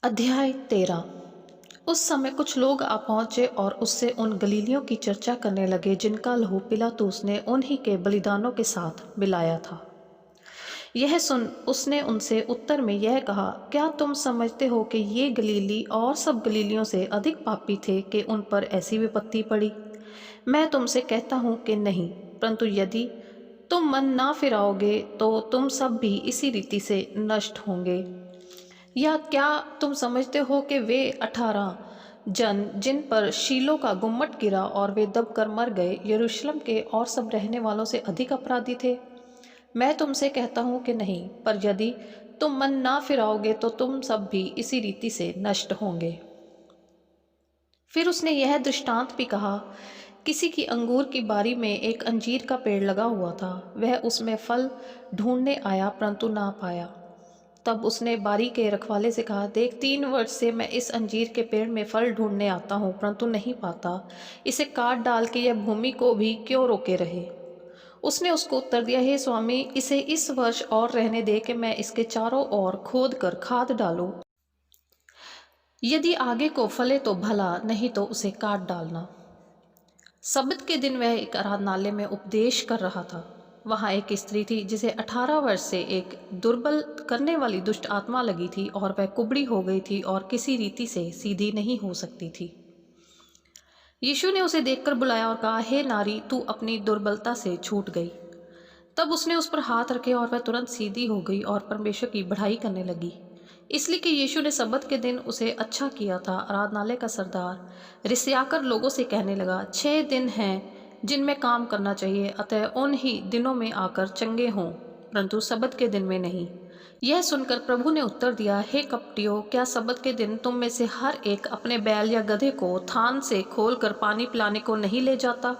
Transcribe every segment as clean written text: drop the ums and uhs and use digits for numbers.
अध्याय 13। उस समय कुछ लोग आ पहुंचे और उससे उन गलीलियों की चर्चा करने लगे जिनका लहू पिलातुस ने उन्हीं के बलिदानों के साथ मिलाया था। यह सुन उसने उनसे उत्तर में यह कहा, क्या तुम समझते हो कि ये गलीली और सब गलीलियों से अधिक पापी थे कि उन पर ऐसी विपत्ति पड़ी? मैं तुमसे कहता हूँ कि नहीं, परंतु यदि तुम मन ना फिराओगे तो तुम सब भी इसी रीति से नष्ट होंगे। या क्या तुम समझते हो कि वे 18 जन जिन पर शीलो का गुम्मट गिरा और वे दबकर मर गए, यरूशलेम के और सब रहने वालों से अधिक अपराधी थे? मैं तुमसे कहता हूँ कि नहीं, पर यदि तुम मन ना फिराओगे तो तुम सब भी इसी रीति से नष्ट होंगे। फिर उसने यह दृष्टांत भी कहा, किसी की अंगूर की बारी में एक अंजीर का पेड़ लगा हुआ था। वह उसमें फल ढूंढने आया परंतु ना पाया। तब उसने बारी के रखवाले से कहा, देख, 3 वर्ष से मैं इस अंजीर के पेड़ में फल ढूंढने आता हूँ परंतु नहीं पाता। इसे काट डाल के यह भूमि को भी क्यों रोके रहे? उसने उसको उत्तर दिया, हे स्वामी, इसे इस वर्ष और रहने दे कि मैं इसके चारों ओर खोद कर खाद डालूं। यदि आगे को फले तो भला, नहीं तो उसे काट डालना। सब्त के दिन वह एक आराधनालय में उपदेश कर रहा था। वहाँ एक स्त्री थी जिसे 18 वर्ष से एक दुर्बल करने वाली दुष्ट आत्मा लगी थी और वह कुबड़ी हो गई थी और किसी रीति से सीधी नहीं हो सकती थी। यीशु ने उसे देखकर बुलाया और कहा, हे नारी, तू अपनी दुर्बलता से छूट गई। तब उसने उस पर हाथ रखे और वह तुरंत सीधी हो गई और परमेश्वर की बढ़ाई करने लगी, इसलिए कि यीशु ने सब्त के दिन उसे अच्छा किया था। आराधनालय का सरदार रिसियाकर लोगों से कहने लगा, 6 दिन हैं जिनमें काम करना चाहिए, अतः उन ही दिनों में आकर चंगे हों, परंतु सब्त के दिन में नहीं। यह सुनकर प्रभु ने उत्तर दिया, हे कपटियों, क्या सब्त के दिन तुम में से हर एक अपने बैल या गधे को थान से खोलकर पानी पिलाने को नहीं ले जाता?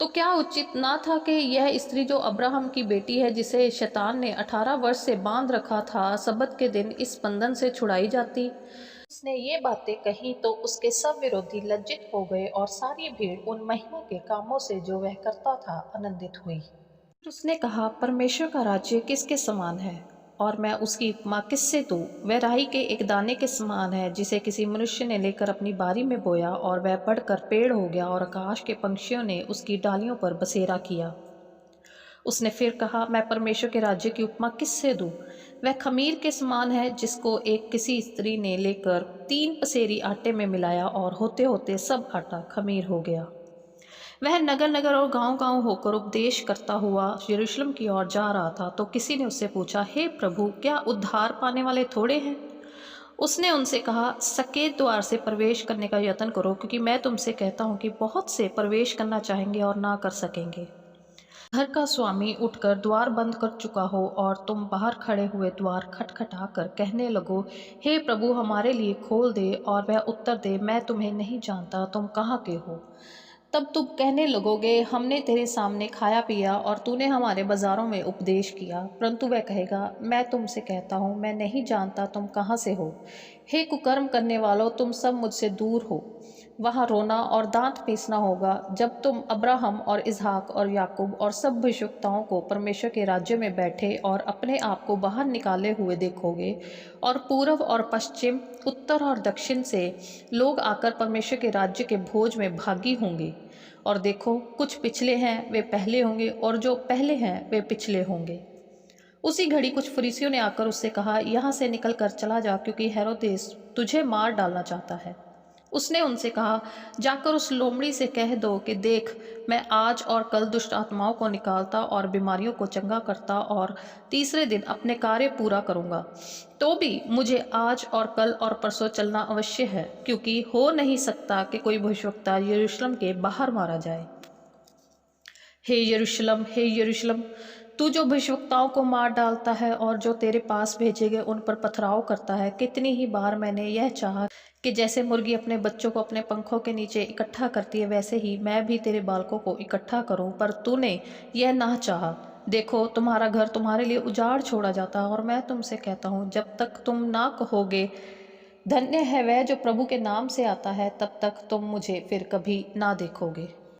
तो क्या उचित ना था कि यह स्त्री जो अब्राहम की बेटी है, जिसे शैतान ने 18 वर्ष से बांध रखा था, सब्त के दिन इस बंधन से छुड़ाई जाती? उसने ये बातें कही तो उसके सब विरोधी लज्जित हो गए और सारी भीड़ उन महिमा के कामों से जो वह करता था आनंदित हुई। फिर उसने कहा, परमेश्वर का राज्य किसके समान है और मैं उसकी उपमा किससे दूं? वह राई के एक दाने के समान है जिसे किसी मनुष्य ने लेकर अपनी बारी में बोया, और वह बढ़कर पेड़ हो गया और आकाश के पंछियों ने उसकी डालियों पर बसेरा किया। उसने फिर कहा, मैं परमेश्वर के राज्य की उपमा किससे दूं? वह खमीर के समान है जिसको एक किसी स्त्री ने लेकर 3 पसेरी आटे में मिलाया और होते होते सब आटा खमीर हो गया। वह नगर नगर और गांव गांव होकर उपदेश करता हुआ यरूशलेम की ओर जा रहा था, तो किसी ने उससे पूछा, हे प्रभु, क्या उद्धार पाने वाले थोड़े हैं? उसने उनसे कहा, सकेत द्वार से प्रवेश करने का यत्न करो, क्योंकि मैं तुमसे कहता हूँ कि बहुत से प्रवेश करना चाहेंगे और ना कर सकेंगे। घर का स्वामी उठकर द्वार बंद कर चुका हो और तुम बाहर खड़े हुए द्वार खटखटा कर कहने लगो, हे प्रभु, हमारे लिए खोल दे, और वह उत्तर दे, मैं तुम्हें नहीं जानता, तुम कहाँ के हो? तब तुम कहने लगोगे, हमने तेरे सामने खाया पिया और तूने हमारे बाजारों में उपदेश किया। परंतु वह कहेगा, मैं तुमसे कहता हूँ, मैं नहीं जानता तुम कहाँ से हो। हे कुकर्म करने वालों, तुम सब मुझसे दूर हो। वहाँ रोना और दांत पीसना होगा जब तुम अब्राहम और इसहाक और याकूब और सब भविष्यवक्ताओं को परमेश्वर के राज्य में बैठे और अपने आप को बाहर निकाले हुए देखोगे, और पूर्व और पश्चिम, उत्तर और दक्षिण से लोग आकर परमेश्वर के राज्य के भोज में भागी होंगे। और देखो, कुछ पिछले हैं वे पहले होंगे, और जो पहले हैं वे पिछले होंगे। उसी घड़ी कुछ फरीसियों ने आकर उससे कहा, यहाँ से निकल कर चला जा, क्योंकि हेरोदेस तुझे मार डालना चाहता है। उसने उनसे कहा, जाकर उस लोमड़ी से कह दो कि देख, मैं आज और कल दुष्ट आत्माओं को निकालता और बीमारियों को चंगा करता और तीसरे दिन अपने कार्य पूरा करूँगा। तो भी मुझे आज और कल और परसों चलना अवश्य है, क्योंकि हो नहीं सकता कि कोई भविष्यवक्ता यरूशलेम के बाहर मारा जाए। हे यरूशलेम, हे यरूशलेम, तू जो भविष्यवक्ताओं को मार डालता है और जो तेरे पास भेजे गए उन पर पथराव करता है, कितनी ही बार मैंने यह चाहा कि जैसे मुर्गी अपने बच्चों को अपने पंखों के नीचे इकट्ठा करती है, वैसे ही मैं भी तेरे बालकों को इकट्ठा करूं, पर तूने यह ना चाहा। देखो, तुम्हारा घर तुम्हारे लिए उजाड़ छोड़ा जाता, और मैं तुमसे कहता हूँ, जब तक तुम ना कहोगे, धन्य है वह जो प्रभु के नाम से आता है, तब तक तुम मुझे फिर कभी ना देखोगे।